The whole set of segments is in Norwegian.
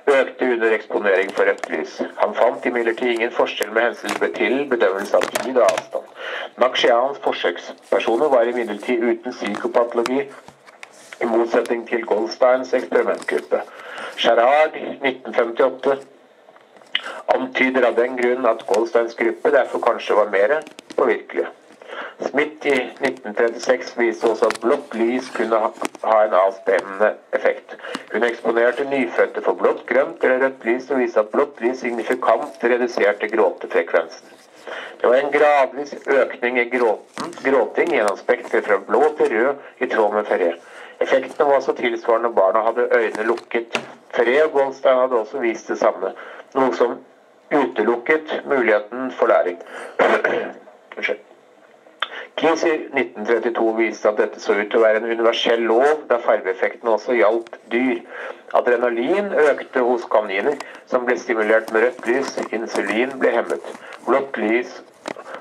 økte under eksponering for rødt lys. Han fant imidlertid ingen forskjell med hensyn til bedømmelse av tid og avstand. Nakshians forsøkspersoner var imidlertid uten psykopatologi, i motsetning til Goldsteins eksperimentgruppe. Sherrard, 1958, antyder av den grunn at Goldsteins gruppe derfor kanskje var mer påvirkelig. Smith i 1936 viste også at blått lys kunne ha en avspennende effekt. Hun eksponerte nyfødte for blått, grønt eller rødt lys og viste at blått lys signifikant reduserte gråtefrekvensen. Det var en gradvis økning i gråting gjennom spektret fra blå til rød i tråd med Ferré. Effektene var også tilsvarende når barna hadde øynene lukket. Ferré og Goldstein hadde også vist det samme, noe som utelukket muligheten for læring. Keyes i 1932 viste at dette så ut til å være en universell lov, da farveeffekten også gjaldt dyr. Adrenalin økte hos kaniner, som ble stimulert med rødt lys. Insulin ble hemmet. Blått lys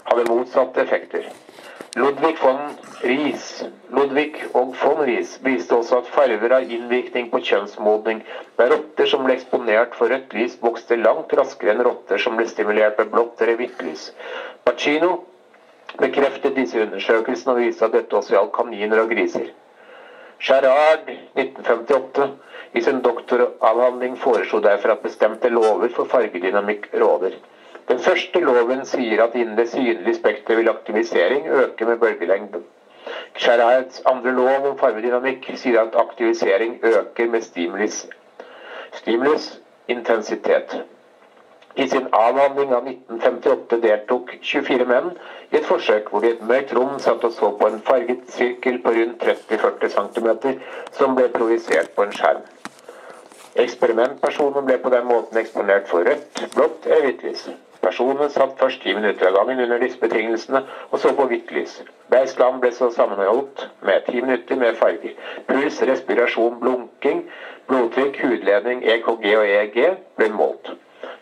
hadde motsatte effekter. Ludwig og von Ries viste også at farver har innvirkning på kjønnsmodning, da rotter som ble eksponert for rødt lys vokste langt raskere enn rotter som ble stimulert med blått eller hvitt lys. Pacino bekreftet disse undersøkelsene og viste at dette også gjaldt kaniner og griser. Sherrard, 1958, i sin doktoravhandling foreslo derfor at bestemte lover for fargedynamikk råder. Den første loven sier at innen det synlige spektret vil aktivisering øke med bølgelengden. Sherrards andre lov om farvedynamikk sier at aktivisering øker med stimulus intensitet. I sin avhandling av 1958 deltok 24 menn i et forsøk hvor de i et mørkt rom satt og så på en farget sirkel på rundt 30-40 cm som ble projisert på en skjerm. Eksperimentpersonen ble på den måten eksponert for rødt, blått eller hvitt lys. Personen satt først 10 minutter av gangen under disse betingelsene og så på hvitt lys. Beisland ble så sammenholdt med 10 minutter med farger. Puls, respirasjon, blunking, blodtrykk, hudledning, EKG og EEG ble målt.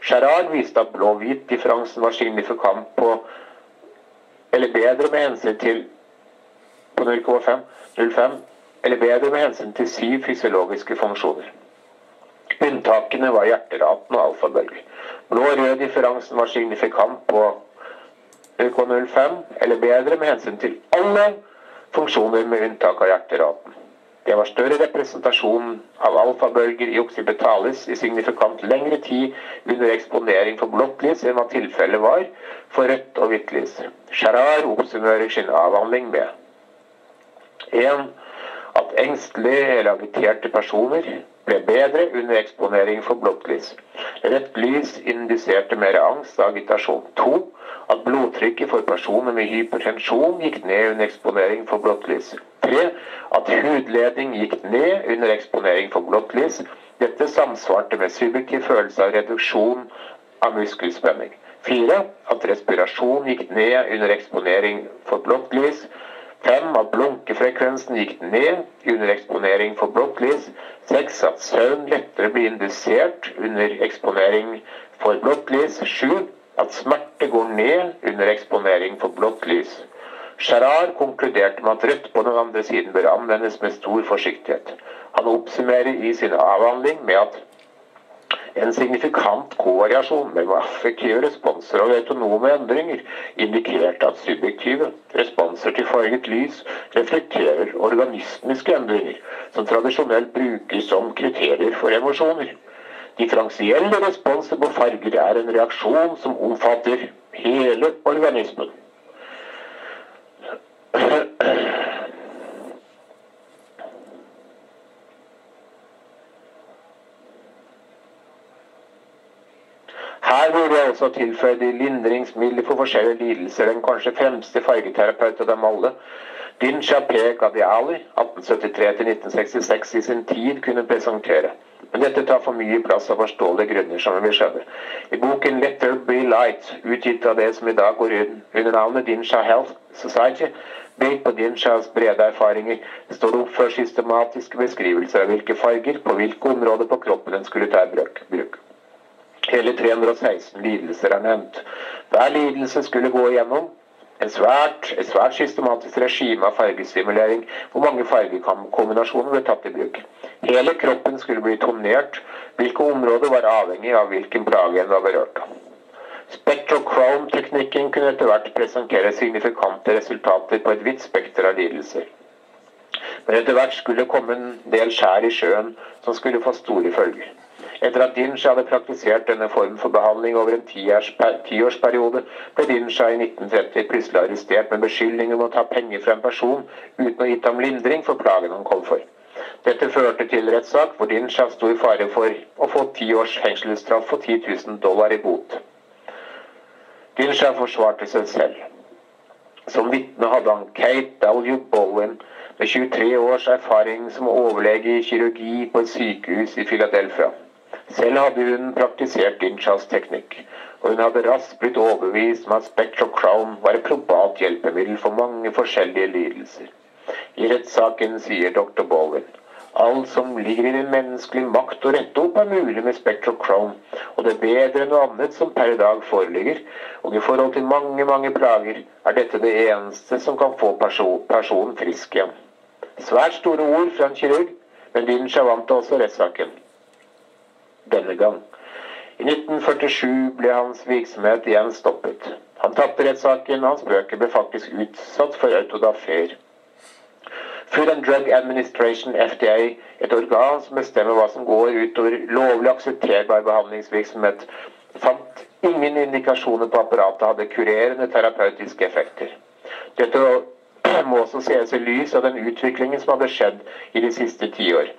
Sherrard viste at blå-hvit differansen var signifikant på, eller bedre med hensyn til, på 0,05, eller bedre med hensyn til 7 fysiologiske funksjoner. Unntakene var hjerteraten og alfabølger. Blå-rød differansen var signifikant på 0,05, eller bedre med hensyn til alle funksjoner med unntak av hjerteraten. Det var større representasjon av alfabølger i occipitalis i signifikant lengre tid under eksponering for blått lys enn hva tilfellet var for rødt og hvitt lys. Sherrard oppsummerer sin avhandling med 1. At engstelige eller agiterte personer ble bedre under eksponering for blått lys. Rødt lys induserte mer angst og agitasjon. 2. At blodtrykket for personer med hypertensjon gikk ned under eksponering for blått lys. 3. At hudledning gikk ned under eksponering for blått lys. Dette samsvarte med subjektiv følelse av reduksjon av muskelspenning. 4. At respirasjon gikk ned under eksponering for blått lys. 5. At blunkefrekvensen gikk ned under eksponering for blått lys. 6. At søvn lettere ble indusert under eksponering for blått lys. 7. At smerte går ned under eksponering for blått lys. Sherrard konkluderte med at rødt på den andre siden bør anvendes med stor forsiktighet. Han oppsummerer i sin avhandling med at en signifikant kovariasjon mellom affektive responser og autonome endringer indikerte at subjektive responser til farget lys reflekterer organismiske endringer som tradisjonelt brukes som kriterier for emosjoner. Differensielle responser på farger er en reaksjon som omfatter hele organismen. Her burde jeg også tilføye de lindringsmidler for forskjellige lidelser, den kanskje fremste fargeterapeut av dem alle. Dinsha P. Gadiali, 1873-1966, i sin tid kunne presentere. Men dette tar for mye plass av forståelige grunner, som vi skjønner. I boken Let There Be Light, utgitt av det som i dag går under navnet Dinsha Health Society, bygd på Dinshas brede erfaringer, står det oppført systematiske beskrivelser av hvilke farger på hvilke områder på kroppen den skulle ta i bruk. Hele 316 lidelser er nevnt. Hver lidelse skulle gå igjennom et svært systematisk regime av fargestimulering, hvor mange fargekombinasjoner ble tatt i bruk. Hele kroppen skulle bli tonert Hvilke områder var avhengig av hvilken plage en var berørt av. Spectrochrome-teknikken kunne etter hvert presentere signifikante resultater på et vidt spekter av lidelser. Men etter hvert skulle det komme en del skjær i sjøen som skulle få store følger. Etter at Dinshah hadde praktisert denne formen for behandling over en 10-årsperiode, ble Dinshah i 1930 plutselig arrestert med beskyldning om å ta penger fra en person uten å gitt ham lindring for plagen han kom for. Dette førte til rettssak hvor Dinshah sto i fare for å få 10 års fengselsstraff og $10,000 i bot. Dinshah forsvarte seg selv. Som vitne hadde han Kate W. Bowen, med 23 års erfaring som overlege i kirurgi på et sykehus i Philadelphia. Selv hadde hun praktisert Dinshahs teknikk, og hun hadde raskt blitt overbevist om at Spectrochrome var et probat hjelpemiddel for mange forskjellige lidelser. I rettssaken sier Dr. Bowen: alt som ligger i den menneskelige makt å rette opp er mulig med Spectrochrome, og det er bedre enn noe annet som per i dag foreligger, og i forhold til mange plager er dette det eneste som kan få personen frisk igjen. Svært store ord fra en kirurg, men Dinshah vant også rettssaken. Denne gang. I 1947 ble hans virksomhet igjen stoppet. Han tapte rettssaken, og hans bøker ble faktisk utsatt for autodafér. Food and Drug Administration, FDA, et organ som bestemmer hva som går utover lovlig aksepterbar behandlingsvirksomhet, fant ingen indikasjoner på apparatet hadde kurerende terapeutiske effekter. Dette må også ses i lys av den utviklingen som hadde skjedd i de siste 10 år.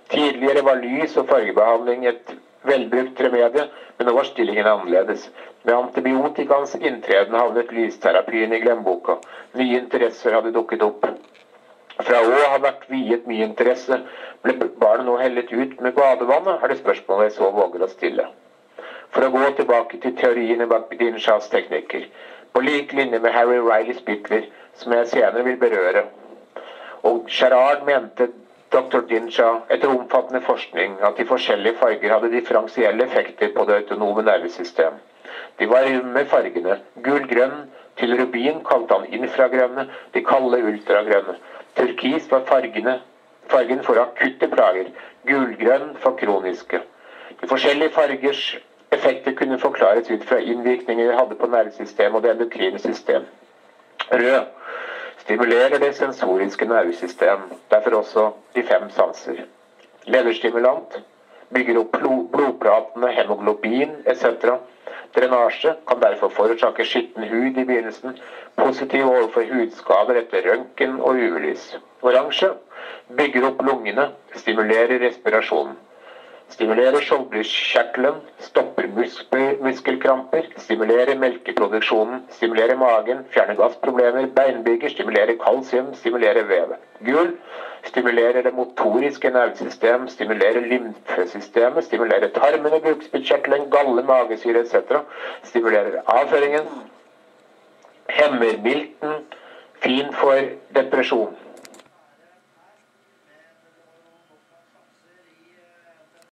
Tidligere var lys- og fargebehandling et velbrukt remedie, men nå var stillingen annerledes. Med antibiotikaens inntreden havnet lysterapien i glemmeboka. Nye interesser hadde dukket opp. Fra å ha vært viet mye interesse, ble barnet nå hellet ut med badevannet, er det spørsmålet jeg så våger å stille. For å gå tilbake til teoriene bak Dinshahs teknikker, på lik linje med Harry Riley Spittler, som jeg senere vil berøre. Og Gerard mente Dr. Dinshah etter omfattende forskning at de forskjellige farger hadde differensielle effekter på det autonome nervesystem. De var med fargene. Gul-grønn til rubin kalte han infragrønne, de kalde ultragrønne. Turkis var fargen for akutte plager, gulgrønn for kroniske. De forskjellige fargers effekter kunne forklares ut fra innvirkninger de hadde på nervesystemet og det endokrine system. Rød stimulerer det sensoriske nervesystem, derfor også de 5 sanser. Leverstimulant bygger opp blodplatene, hemoglobin etc. Drenasje kan derfor forårsake skitten hud i begynnelsen, positiv overfor hudskader etter røntgen og UV-lys. Oransje bygger opp lungene, stimulerer respirasjonen. Stimulerer skjoldbruskkjertelen, stopper muskelkramper, stimulerer melkeproduksjonen, stimulerer magen, fjerner gassproblemer, beinbygger, stimulerer kalsium, stimulerer vevet. Gul stimulerer det motoriske nervesystem, stimulerer lymfesystemet, stimulerer tarmene, bukspyttkjertelen, galle, magesyre etc. Stimulerer avføringen, hemmer milten, fin for depresjon.